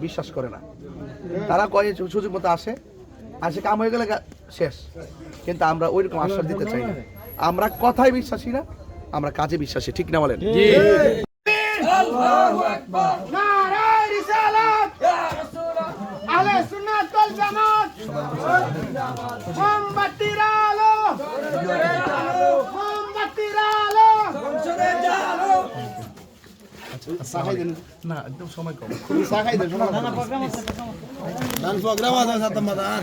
বিশ্বাস করে না। তারা কয় সুযোগ মতো আসে কাম হয়ে গেলে শেষ, কিন্তু আমরা ওইরকম আশ্বাস দিতে চাই না। আমরা কথায় বিশ্বাসী না, আমরা কাজে বিশ্বাসী। ঠিক না বলেন? আল্লাহু আকবার। নারায়ে রিসালাত আহলে সুন্নাত ওয়াল জামাত। মোমবাতির আলো, মোমবাতির আলো, সংসদের আলো। না, একদম সময় কম। প্রোগ্রাম আছে সাথে মাদার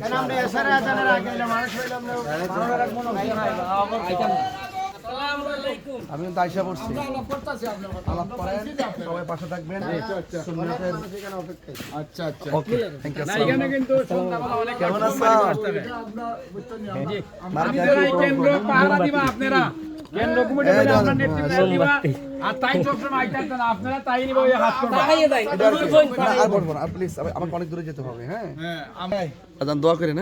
কেন আমরা এসআর আজানের আগে মানুষ হইলাম না, মানুষের এক মন নাই। আসসালামু আলাইকুম। আমি কিন্তু আয়শা পড়ছি, আলাপ করেন, সবাই পাশে থাকবেন। সুন্নাতের আচ্ছা আচ্ছা ওকে, থ্যাংক ইউ। এখানে কিন্তু সন্ধ্যাবেলা অনেক কেমন আছেন? আপনারা এই কেন্দ্র পাহারা দিবা, আপনারা কেন্দ্র কমিটি বলে আপনারা নেতৃত্ব দিবা, আর তাই সবসময় আইতাছেন আপনারা, তাই নিব এই হাত করবা। আর বলবো না, আর প্লিজ আমাকে অনেক দূরে যেতে হবে। হ্যাঁ, আজান দোয়া করেন।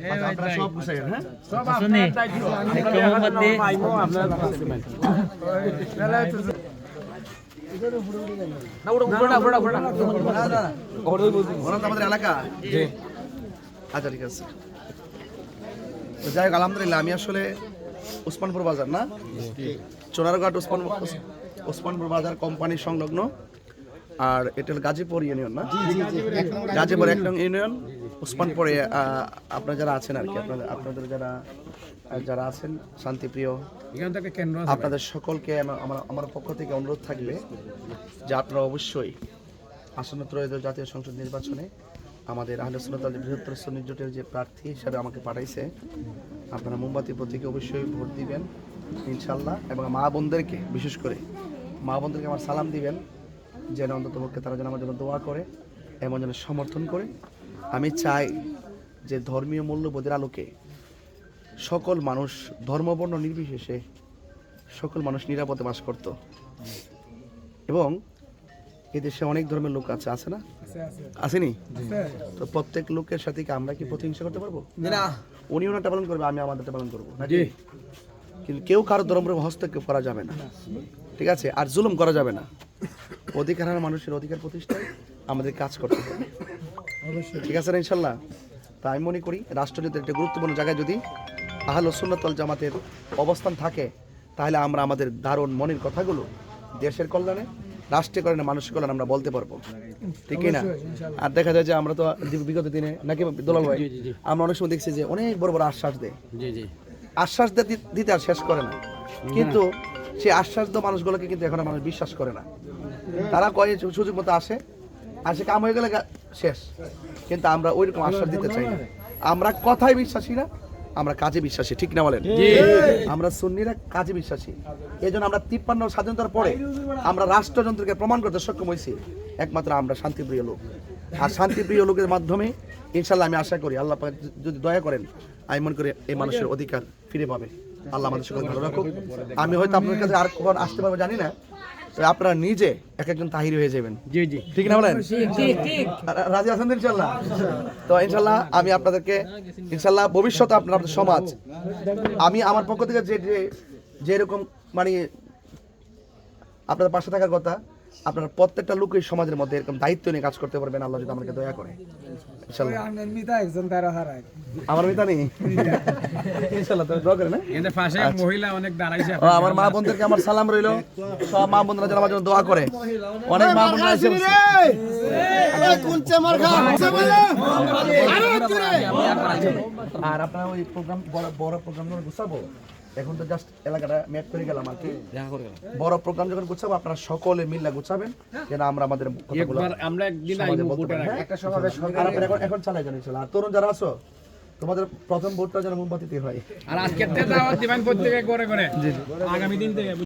হ্যাঁ, আচ্ছা, আপনারা সব গুছাইয়েন। হ্যাঁ, সব আপনার দায়িত্ব। ওরা তো আমাদের এলাকা। আচ্ছা, ঠিক আছে। তো যাই হোক, আলহামদুলিল্লাহ, আমি আসলে ওসমানপুর বাজার না, চোনারঘাট ওসমানপুর বাজার কোম্পানির সংলগ্ন, আর এটা হলো গাজীপুর ইউনিয়ন না? গাজীপুর 1 নং ইউনিয়ন, ওসমানপুরে। আপনারা যারা আছেন আর কি, আপনাদের যারা আছেন শান্তিপ্রিয়, এখান থেকে কেন্দ্র আপনাদের সকলকে আমার পক্ষ থেকে অনুরোধ থাকবে যে আপনারা অবশ্যই আসন্ন ত্রয়োদশ জাতীয় সংসদ নির্বাচনে আমাদের আহলে সুন্নাত ওয়াল বৃহত্তর সুন্নি জোটের যে প্রার্থী হিসাবে আমাকে পাঠাইছে, আপনারা মোমবাতি প্রতীকে অবশ্যই ভোট দিবেন ইনশাল্লাহ। এবং মা বোনদেরকে, বিশেষ করে মা বোনদেরকে আমার সালাম দিবেন, যেন অন্ততপক্ষে তারা যেন আমার জন্য দোয়া করে, এমন যেন সমর্থন করে। আমি চাই যে ধর্মীয় মূল্যবোধের আলোকে সকল মানুষ, ধর্মবর্ণ নির্বিশেষে সকল মানুষ নিরাপদে বাস করত। এবং এদেশে অনেক ধর্মের লোক আছে না? আসেনি? তো প্রত্যেক লোকের সাথে কি আমরা কি প্রতিহিংসা করতে পারবো? না। উনি ওনারটা পালন করবে, আমি আমাদেরটা পালন করবো, নাকি? কিন্তু কেউ কারো ধর্মের হস্তক্ষেপ করা যাবে না, ঠিক আছে? আর জুলুম করা যাবে না। অধিকার মানুষের অধিকার প্রতিষ্ঠায় আমাদের কাজ করতে হবে, ঠিক আছে না? ইনশাল্লাহ। তা আমি মনে করি রাষ্ট্রনীতির একটা গুরুত্বপূর্ণ জায়গায় যদি আহলে সুন্নাত ওয়াল জামাতের অবস্থান থাকে, তাহলে আমরা আমাদের দারুণ মনের কথাগুলো দেশের কল্যাণে, রাষ্ট্রের কল্যাণে, মানুষের কল্যাণে আমরা বলতে পারবো, ঠিক না? আর দেখা যায় যে আমরা তো বিগত দিনে, নাকি দুলাল ভাই, আমরা অনেক সময় দেখছি যে অনেক বড় বড় আশ্বাস দেয়, আশ্বাস দিতে আর শেষ করে না, কিন্তু সেই আশ্বাস দেওয়া মানুষগুলোকে কিন্তু এখন মানুষ বিশ্বাস করে না। তারা কয় সুযোগ মতো আসে কাম হয়ে গেলে শেষ, কিন্তু আমরা ওইরকম আশ্বাস দিতে চাই না। আমরা কথায় বিশ্বাসী না, আমরা কাজে বিশ্বাসী। ঠিক না বলেন? আমরা সুন্নিরা কাজে বিশ্বাসী। এই জন্য আমরা 53 স্বাধীনতার পরে আমরা রাষ্ট্রযন্ত্রকে প্রমাণ করতে সক্ষম হয়েছি একমাত্র আমরা শান্তিপ্রিয় লোক। আর শান্তিপ্রিয় লোকের মাধ্যমে ইনশাল্লাহ আমি আশা করি আল্লাহ পাক যদি দয়া করেন, আমি মনে করি এই মানুষের অধিকার ফিরে পাবে। আল্লাহ আমাদের সকলকে ভালো রাখুক। আমি হয়তো আপনার কাছে আর কখন আসতে পারবো জানি না, আপনারা নিজে একজন তাহিরি হয়ে যাবেন। জি জি, ঠিক না বলেন? রাজি আছেন ইনশাল্লাহ? তো ইনশাল্লাহ আমি আপনাদেরকে ইনশাল্লাহ ভবিষ্যতে আপনাদের সমাজ, আমি আমার পক্ষ থেকে যেরকম মানে আপনাদের পাশে থাকার কথা, আপনারা প্রত্যেকটা লোকই সমাজের মধ্যে এরকম দায়িত্ব নিয়ে কাজ করতে পারবেন, আল্লাহ যদি আমাকে দয়া করে। ইনশাআল্লাহ আমার মিতা নেই ইনশাআল্লাহ, তো দোয়া করেন। এখানে পাশে মহিলা অনেক দাঁড়াইছে, আমার মা বোনদেরকে আমার সালাম রইল। সব মা বোনরা যেন আমার জন্য দোয়া করে। অনেক মা বোনরা আছে, আর আপনারা ওই প্রোগ্রাম, বড় প্রোগ্রাম যখন গুছাবো, এখন তো জাস্ট এলাকাটা ম্যাপ করে গেলাম আর কি, বড় প্রোগ্রাম যখন গুছাবো আপনারা সকলে মিলে গুছাবেন, যেন আমরা আমাদের কথাগুলো আমরা একদিন একটা সমাবেশ এখন চালাই জানি। আর তরুণ যারা আছো, তোমাদের প্রথম ভোটটা যেন মোমবাতিতে হয়। আর আজকে দাওয়াত দিবেন প্রত্যেকে করে করে আগামী দিন থেকে।